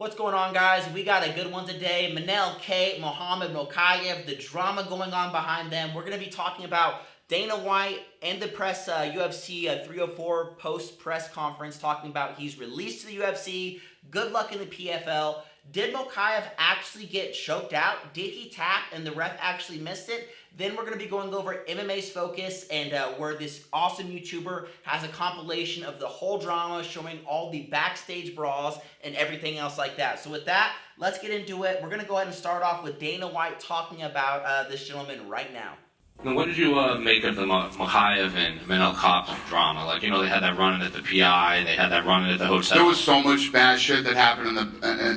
What's going on, guys? We got a good one today. Manel, Kape, Mokaev, the drama going on behind them. We're going to be talking about Dana White and the press UFC 304 post-press conference, talking about he's released to the UFC. Good luck in the PFL. Did Mokaev actually get choked out? Did he tap and the ref actually missed it? Then we're going to be going over MMA's focus and where this awesome YouTuber has a compilation of the whole drama showing all the backstage brawls and everything else like that. So with that, let's get into it. We're going to go ahead and start off with Dana White talking about this gentleman right now. Now, what did you make of the Mokaev and Manel Kape drama? Like, you know, they had that run-in at the PI, they had that run-in at the hotel. There was so much bad shit that happened in the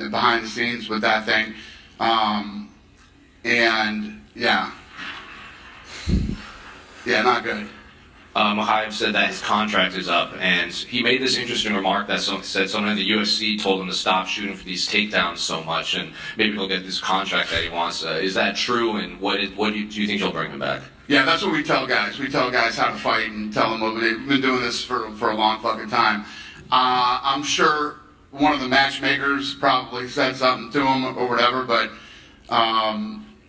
behind the scenes with that thing, and yeah, not good. Mokaev said that his contract is up, and he made this interesting remark that said something the UFC told him to stop shooting for these takedowns so much, and maybe he'll get this contract that he wants. Is that true, and do you think he'll bring him back? Yeah, that's what we tell guys. We tell guys how to fight and tell them what we've been doing this for a long fucking time. I'm sure one of the matchmakers probably said something to him or whatever, but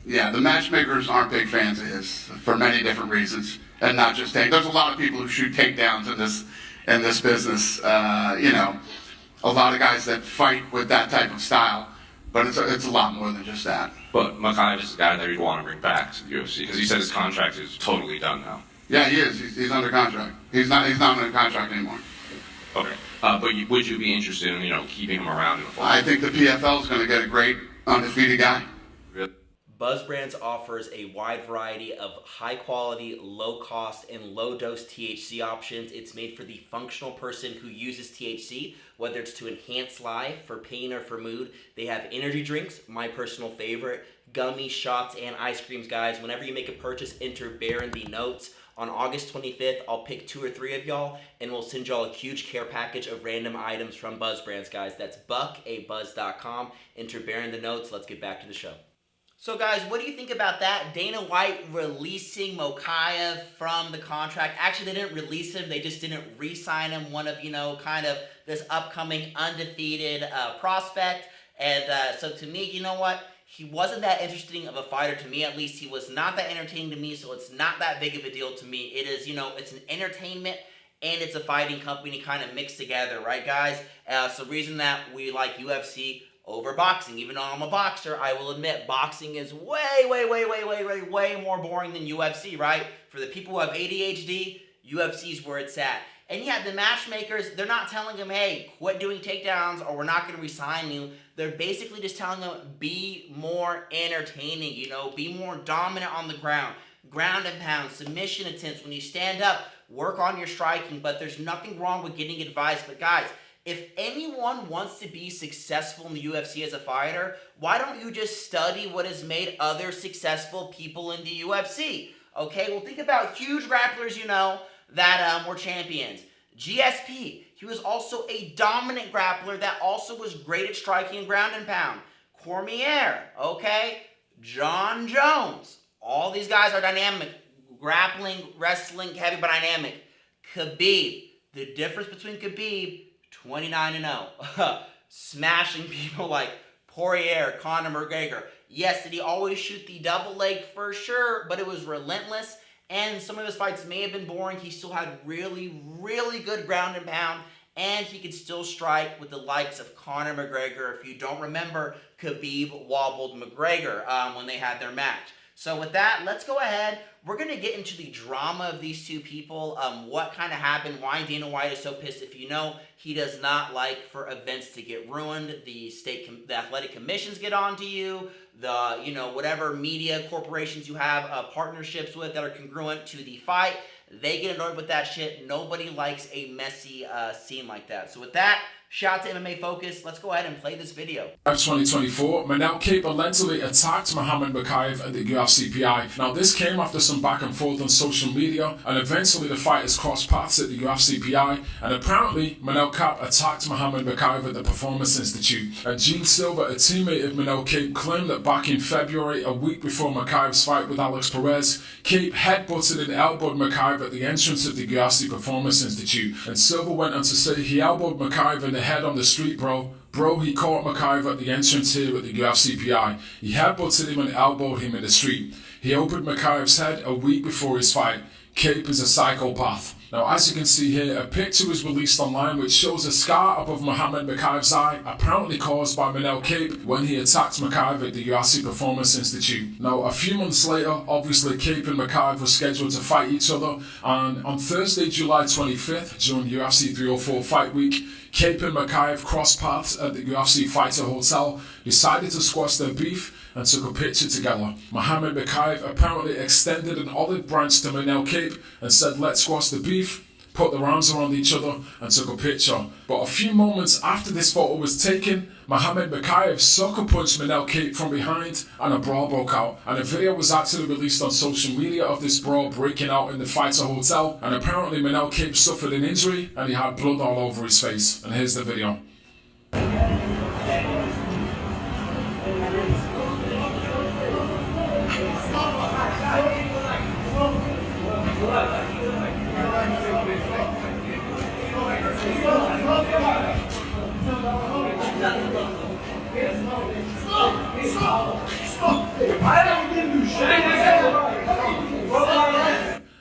yeah, the matchmakers aren't big fans of his for many different reasons. And not just there's a lot of people who shoot takedowns in this business. You know, a lot of guys that fight with that type of style, but it's a lot more than just that. But Mokaev is the guy that you'd want to bring back to the UFC because he said his contract is totally done now. Yeah, he is. He's under contract. He's not under contract anymore. Okay, but would you be interested in keeping him around in the fall? I think the PFL is going to get a great undefeated guy. Really? Buzz Brands offers a wide variety of high-quality, low-cost, and low-dose THC options. It's made for the functional person who uses THC, whether it's to enhance life, for pain, or for mood. They have energy drinks, my personal favorite, gummies, shots, and ice creams, guys. Whenever you make a purchase, enter Bear in the notes. On August 25th, I'll pick 2 or 3 of y'all, and we'll send y'all a huge care package of random items from Buzz Brands, guys. That's buckabuzz.com. Enter Bear in the notes. Let's get back to the show. So guys, what do you think about that? Dana White releasing Mokaev from the contract. Actually, they didn't release him. They just didn't re-sign him. One of, kind of this upcoming undefeated prospect. And so to me, you know what? He wasn't that interesting of a fighter to me. At least he was not that entertaining to me. So it's not that big of a deal to me. It is, it's an entertainment and it's a fighting company kind of mixed together, right, guys? So the reason that we like UFC over boxing. Even though I'm a boxer, I will admit boxing is way more boring than UFC, right? For the people who have ADHD, UFC is where it's at. And yeah, the matchmakers, they're not telling him, hey, quit doing takedowns or we're not going to resign you. They're basically just telling him, be more entertaining, be more dominant on the ground. Ground and pound, submission attempts. When you stand up, work on your striking, but there's nothing wrong with getting advice. But guys, if anyone wants to be successful in the UFC as a fighter, why don't you just study what has made other successful people in the UFC? Okay, well, think about huge grapplers, that were champions. GSP, he was also a dominant grappler that also was great at striking and ground and pound. Cormier, okay? John Jones. All these guys are dynamic. Grappling, wrestling, heavy but dynamic. Khabib, the difference between Khabib 29-0. Smashing people like Poirier, Conor McGregor. Yes, did he always shoot the double leg? For sure, but it was relentless. And some of his fights may have been boring. He still had really good ground and pound. And he could still strike with the likes of Conor McGregor. If you don't remember, Khabib wobbled McGregor when they had their match. So with that, let's go ahead. We're going to get into the drama of these two people, what kind of happened, why Dana White is so pissed. If you know, he does not like for events to get ruined. The athletic commissions get onto you. The, whatever media corporations you have partnerships with that are congruent to the fight, they get annoyed with that shit. Nobody likes a messy scene like that. So with that, shout out to MMA Focus. Let's go ahead and play this video. 2024, Manel Kape allegedly attacked Mohamed Mokaev at the UFC PI. Now, this came after some back and forth on social media, and eventually the fighters crossed paths at the UFC PI, and apparently Manel Kape attacked Mohamed Mokaev at the Performance Institute. Gene Silva, a teammate of Manel Kape, claimed that back in February, a week before Mokaev's fight with Alex Perez, Kape headbutted and elbowed Mokaev at the entrance of the UFC Performance Institute, and Silva went on to say he elbowed Mokaev in the head on the street, bro. Bro, he caught Mokaev at the entrance here at the UFCPI. He headbutted him and elbowed him in the street. He opened Mokaev's head a week before his fight. Kape is a psychopath. Now, as you can see here, a picture was released online which shows a scar above Mohamed Mokaev's eye, apparently caused by Manel Kape when he attacked Mokaev at the UFC Performance Institute. Now, a few months later, obviously Kape and Mokaev were scheduled to fight each other, and on Thursday, July 25th, during UFC 304 Fight Week, Kape and Mokaev crossed paths at the UFC Fighter Hotel, decided to squash their beef, and took a picture together. Mohamed Mokaev apparently extended an olive branch to Manel Kape and said, "Let's squash the beef," put their arms around each other and took a picture. But a few moments after this photo was taken, Mohamed Mokaev sucker punched Manel Kape from behind and a brawl broke out. And a video was actually released on social media of this brawl breaking out in the Fighter Hotel, and apparently Manel Kape suffered an injury and he had blood all over his face. And here's the video.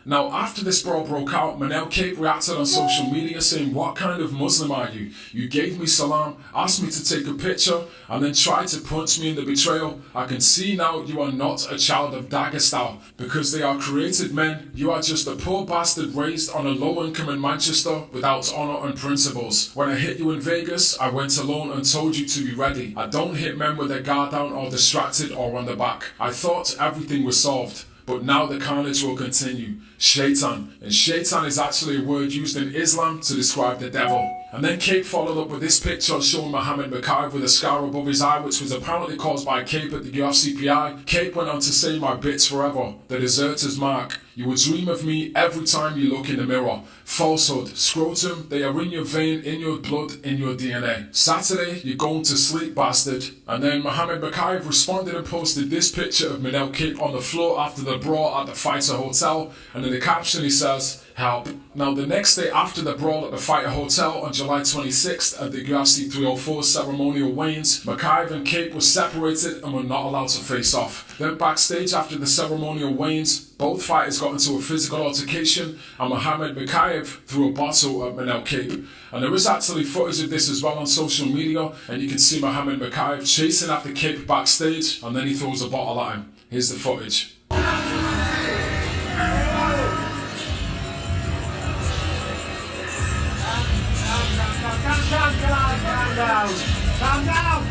Now, after this brawl broke out, Manel Kape reacted on social media saying, "What kind of Muslim are you? You gave me salam, asked me to take a picture, and then tried to punch me in the betrayal. I can see now you are not a child of Dagestan. Because they are created men, you are just a poor bastard raised on a low income in Manchester without honor and principles. When I hit you in Vegas, I went alone and told you to be ready. I don't hit men with their guard down or distracted or on the back. I thought everything was solved. But now the carnage will continue. Shaitan. And shaitan is actually a word used in Islam to describe the devil." And then Kape followed up with this picture showing Mohamed Mokaev with a scar above his eye, which was apparently caused by Kape at the UFCPI. Kape went on to say, "My bits forever, the deserter's mark. You will dream of me every time you look in the mirror. Falsehood, scrotum, they are in your vein, in your blood, in your DNA. Saturday, you're going to sleep, bastard." And then Mohamed Mokaev responded and posted this picture of Manel Kape on the floor after the brawl at the Fighter Hotel. And in the caption he says, "Help." Now, the next day after the brawl at the Fighter Hotel on July 26th at the UFC 304 ceremonial weigh-ins, Mokaev and Kape were separated and were not allowed to face off. Then backstage after the ceremonial weigh-ins, both fighters got into a physical altercation and Mohamed Mokaev threw a bottle at Manel Kape. And there is actually footage of this as well on social media, and you can see Mohamed Mokaev chasing after Kape backstage, and then he throws a bottle at him. Here's the footage. Calm down!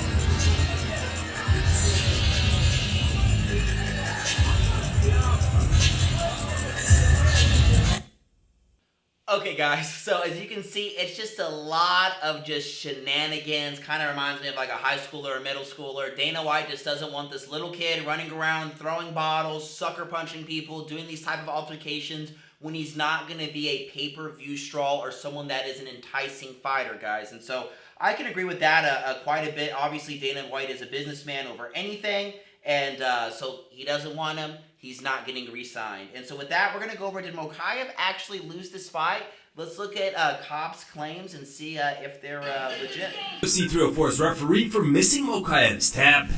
Okay guys, so as you can see, it's just a lot of just shenanigans. Kind of reminds me of like a high schooler or middle schooler. Dana White just doesn't want this little kid running around, throwing bottles, sucker punching people, doing these type of altercations when he's not going to be a pay-per-view straw or someone that is an enticing fighter, guys. And so I can agree with that quite a bit. Obviously, Dana White is a businessman over anything, and so he doesn't want him. He's not getting re-signed. And so with that, we're going to go over, did Mokaev actually lose this fight? Let's look at Kape's claims and see if they're legit. UFC 304's referee for missing Mokaev's tap.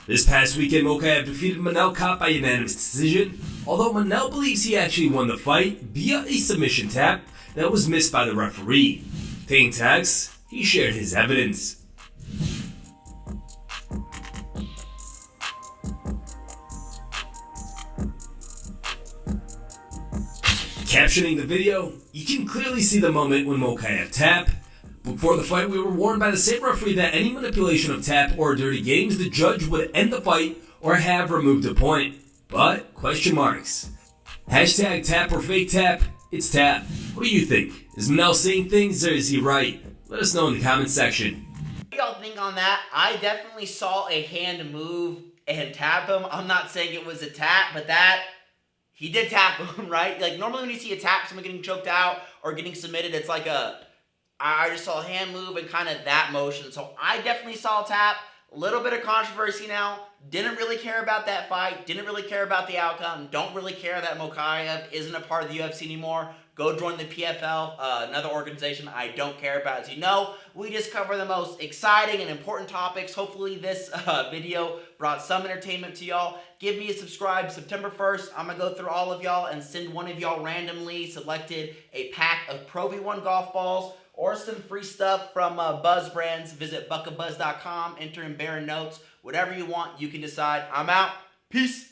This past weekend, Mokaev defeated Manel Kape by unanimous decision, although Manel believes he actually won the fight via a submission tap that was missed by the referee. Taking tags, he shared his evidence. Captioning the video, you can clearly see the moment when Mokaev tapped. Before the fight, we were warned by the same referee that any manipulation of tap or dirty games, the judge would end the fight or have removed a point. But, question marks. Hashtag tap or fake tap, it's tap. What do you think? Is Manel saying things or is he right? Let us know in the comments section. What do y'all think on that? I definitely saw a hand move and tap him. I'm not saying it was a tap, but that... he did tap him, right? Like, normally when you see a tap, someone getting choked out or getting submitted, it's like I just saw a hand move and kind of that motion. So I definitely saw a tap. A little bit of controversy now. Didn't really care about that fight. Didn't really care about the outcome. Don't really care that Mokaev isn't a part of the UFC anymore. Go join the PFL, another organization I don't care about. As you know, we just cover the most exciting and important topics. Hopefully this video brought some entertainment to y'all. Give me a subscribe. September 1st, I'm going to go through all of y'all and send one of y'all randomly selected a pack of Pro V1 golf balls or some free stuff from Buzz Brands. Visit buckofbuzz.com, enter in Baron Notes. Whatever you want, you can decide. I'm out. Peace.